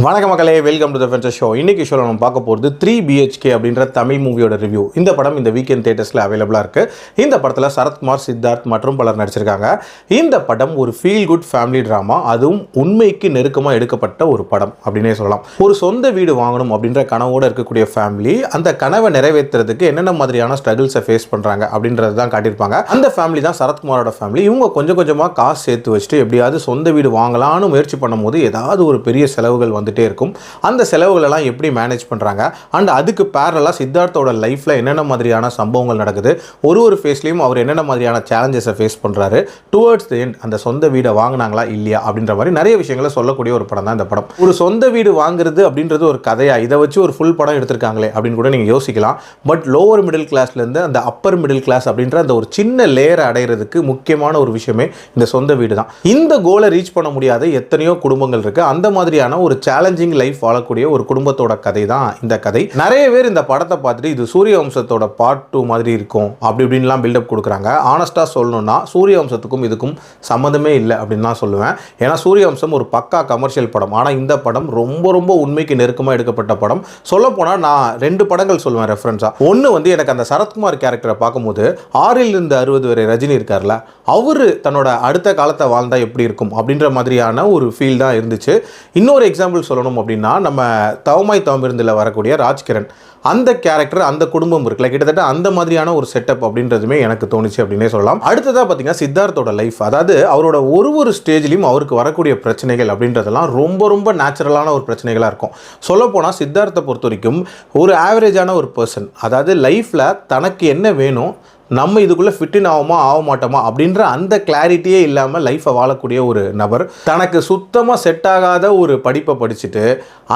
வணக்கம் மக்களே, welcome to the ஃபென்சர் show. இன்னைக்கு ஷோவில் நம்ம பார்க்க போகிறது 3 BHK அப்படின்ற தமிழ் மூவியோட ரிவ்யூ. இந்த படம் இந்த வீக்கெண்ட் தியேட்டர்ஸில் அவைலபிளாக இருக்குது. இந்த படத்தில் சரத்குமார், சித்தார்த் மற்றும் பலர் நடிச்சிருக்காங்க. இந்த படம் ஒரு ஃபீல் குட் ஃபேமிலி ட்ராமா, அதுவும் உண்மைக்கு நெருக்கமாக எடுக்கப்பட்ட ஒரு படம் அப்படின்னே சொல்லலாம். ஒரு சொந்த வீடு வாங்கணும் அப்படின்ற கனவோடு இருக்கக்கூடிய ஃபேமிலி அந்த கனவை நிறைவேற்றுறதுக்கு என்னென்ன மாதிரியான ஸ்ட்ரகிள்ஸை ஃபேஸ் பண்ணுறாங்க அப்படின்றது தான் காட்டியிருப்பாங்க. அந்த ஃபேமிலி தான் சரத்குமாரோட ஃபேமிலி. இவங்க கொஞ்சம் கொஞ்சமாக காசு சேர்த்து வச்சுட்டு எப்படியாவது சொந்த வீடு வாங்கலான்னு முயற்சி பண்ணும்போது ஏதாவது ஒரு பெரிய செலவுகள் வந்துட்டே இருக்கும். அந்த செலவுகள் எல்லாம் எப்படி மேனேஜ் பண்றாங்க அண்ட் அதுக்கு பேரலா சித்தார்த்தோட லைஃப்ல என்னென்ன மாதிரியான சம்பவங்கள் நடக்குது, ஒரு ஃபேஸ்லயும் அவர் என்னென்ன மாதிரியான சேலஞ்சஸை ஃபேஸ் பண்றாரு, டுவர்ட்ஸ் தி எண்ட் அந்த சொந்த வீடை வாங்கினாங்களா இல்லையா அப்படின்ற மாதிரி நிறைய விஷயங்களை சொல்லக்கூடிய ஒரு படம் தான் இந்த படம். ஒரு சொந்த வீடு வாங்குறது அப்படின்றது ஒரு கதையா, இதை வச்சு ஒரு ஃபுல் படம் எடுத்திருக்காங்களே அப்படின்னு கூட நீங்க யோசிக்கலாம். பட் லோவர் மிடில் கிளாஸ்ல இருந்து அந்த அப்பர் மிடில் கிளாஸ் அப்படின்ற அந்த ஒரு சின்ன லேயரை அடைகிறதுக்கு முக்கியமான ஒரு விஷயமே இந்த சொந்த வீடு தான். இந்த கோலை ரீச் பண்ண முடியாத எத்தனையோ குடும்பங்கள் இருக்கு. அந்த மாதிரியான ஒரு சேலஞ்சிங் லைஃப் வாழக்கூடிய ஒரு குடும்பத்தோட கதை தான் இந்த கதை. நிறைய பேர் இந்த படத்தை பார்த்துட்டு இது சூரிய வம்சத்தோட பார்ட் 2 மாதிரி இருக்கும் அப்படி இப்படின்லாம் பில்டப் கொடுக்குறாங்க. ஆனஸ்டா சொல்லணும்னா சூரிய வம்சத்துக்கும் இதுக்கும் சம்மந்தமே இல்லை அப்படின்னு தான் சொல்லுவேன். ஏன்னா சூரிய வம்சம் ஒரு பக்கா கமர்ஷியல் படம். ஆனால் இந்த படம் ரொம்ப ரொம்ப உண்மைக்கு நெருக்கமாக எடுக்கப்பட்ட படம். சொல்ல போனால் நான் 2 படங்கள் சொல்லுவேன் ரெஃபரன்ஸா. ஒன்று வந்து எனக்கு அந்த சரத்குமார் கேரக்டரை பார்க்கும்போது 6லிருந்து 60 வரை ரஜினி இருக்கார்ல, அவரு தன்னோட அடுத்த காலத்தை வாழ்ந்தா எப்படி இருக்கும் அப்படின்ற மாதிரியான ஒரு ஃபீல் தான் இருந்துச்சு. இன்னொரு எக்ஸாம்பிள் சொல்லணும் அப்படின்னா நம்ம தவமாய் தவமிருந்தில் வரக்கூடிய ராஜ்கிரண், அந்த கேரக்டர் அந்த குடும்பம் இருக்குல்ல, கிட்டத்தட்ட அந்த மாதிரியான ஒரு செட்டப் அப்படின்றதுமே எனக்கு தோணுச்சு அப்படின்னே சொல்லலாம். அடுத்ததாக பார்த்தீங்கன்னா சித்தார்த்தோட லைஃப், அதாவது அவரோட ஒரு ஸ்டேஜ்லையும் அவருக்கு வரக்கூடிய பிரச்சனைகள் அப்படின்றதெல்லாம் ரொம்ப ரொம்ப நேச்சுரலான ஒரு பிரச்சனைகளாக இருக்கும். சொல்லப்போனால் சித்தார்த்தை பொறுத்த வரைக்கும் ஒரு ஆவரேஜான ஒரு பர்சன், அதாவது லைஃப்பில் தனக்கு என்ன வேணும், நம்ம இதுக்குள்ளே ஃபிட்டின் ஆகுமா ஆக மாட்டோமா அப்படின்ற அந்த கிளாரிட்டியே இல்லாமல் லைஃப்பை வாழக்கூடிய ஒரு நபர். தனக்கு சுத்தமாக செட் ஆகாத ஒரு படிப்பை படிச்சுட்டு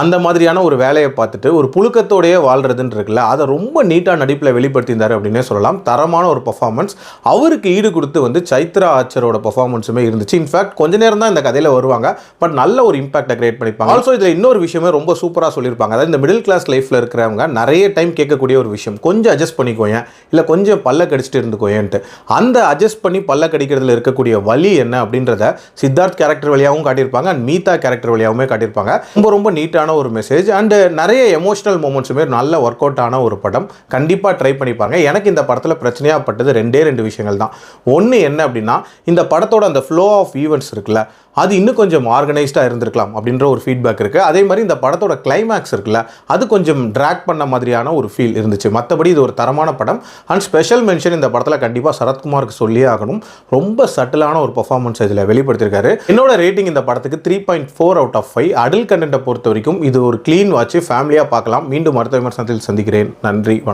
அந்த மாதிரியான ஒரு வேலையை பார்த்துட்டு ஒரு புழுக்கத்தோடையே வாழ்கிறதுன்னு இருக்குல்ல, அதை ரொம்ப நீட்டாக நடிப்பில் வெளிப்படுத்தியிருந்தார் அப்படின்னே சொல்லலாம். தரமான ஒரு பர்ஃபார்மன்ஸ். அவருக்கு ஈடு கொடுத்து வந்து சைத்ரா ஆச்சரோட பர்ஃபார்மன்ஸுமே இருந்துச்சு. இன்ஃபேக்ட் கொஞ்ச நேரம் தான் இந்த கதையில் வருவாங்க, பட் நல்ல ஒரு இம்பாக்டை கிரியேட் பண்ணிப்பாங்க. ஆல்சோ இதில் இன்னொரு விஷயமே ரொம்ப சூப்பராக சொல்லியிருப்பாங்க. அதாவது இந்த மிடில் கிளாஸ் லைஃப்பில் இருக்கிறவங்க நிறைய டைம் கேட்கக்கூடிய ஒரு விஷயம், கொஞ்சம் அட்ஜஸ்ட் பண்ணிக்கோங்க, இல்லை கொஞ்சம் பல்ல கடிச்சிட்டு இருந்துக்கோயன்ட்டு. அந்த அட்ஜஸ்ட் பண்ணி பல்ல கடிக்கிறதுல இருக்கக்கூடிய வலி என்ன அப்படின்றத சித்தார்த் கேரக்டர் வழியாகவும் காட்டியிருப்பாங்க அண்ட் மீதா கேரக்டர் வழியாகவுமே காட்டியிருப்பாங்க. ரொம்ப ரொம்ப நீட்டான ஒரு மெசேஜ் அண்ட் நிறைய எமோஷனல் மூமெண்ட்ஸுமே நல்ல ஒர்க் அவுட் ஆன ஒரு படம். கண்டிப்பாக ட்ரை பண்ணிப்பாங்க. எனக்கு இந்த படத்தில் பிரச்சனையாகப்பட்டது 2 விஷயங்கள் தான். ஒன்று என்ன அப்படின்னா, இந்த படத்தோட அந்த ஃப்ளோ ஆஃப் ஈவெண்ட்ஸ் இருக்குல்ல, அது இன்னும் கொஞ்சம் ஆர்கனைஸ்டாக இருந்திருக்கலாம் அப்படின்ற ஒரு ஃபீட்பேக் இருக்குது. அதே மாதிரி இந்த படத்தோட கிளைமேக்ஸ் இருக்குல்ல, அது கொஞ்சம் ட்ராக் பண்ண மாதிரியான ஒரு ஃபீல் இருந்துச்சு. மற்றபடி இது ஒரு தரமான படம் அண்ட் ஸ்பெஷல் மென்ஷன் இந்த படத்தில் கண்டிப்பாக சரத்குமாருக்கு சொல்லியே ஆகணும். ரொம்ப சட்டிலான ஒரு பர்ஃபார்மன்ஸ் இதில் வெளிப்படுத்தியிருக்காரு. என்னோட ரேட்டிங் இந்த படத்துக்கு 3.4 out of 5. அடல்ட் கண்டென்ட்டை பொறுத்த வரைக்கும் இது ஒரு க்ளீன் வாட்ச், ஃபேமிலியாக பார்க்கலாம். மீண்டும் அடுத்த விமர்சனத்தில் சந்திக்கிறேன். நன்றி, வணக்கம்.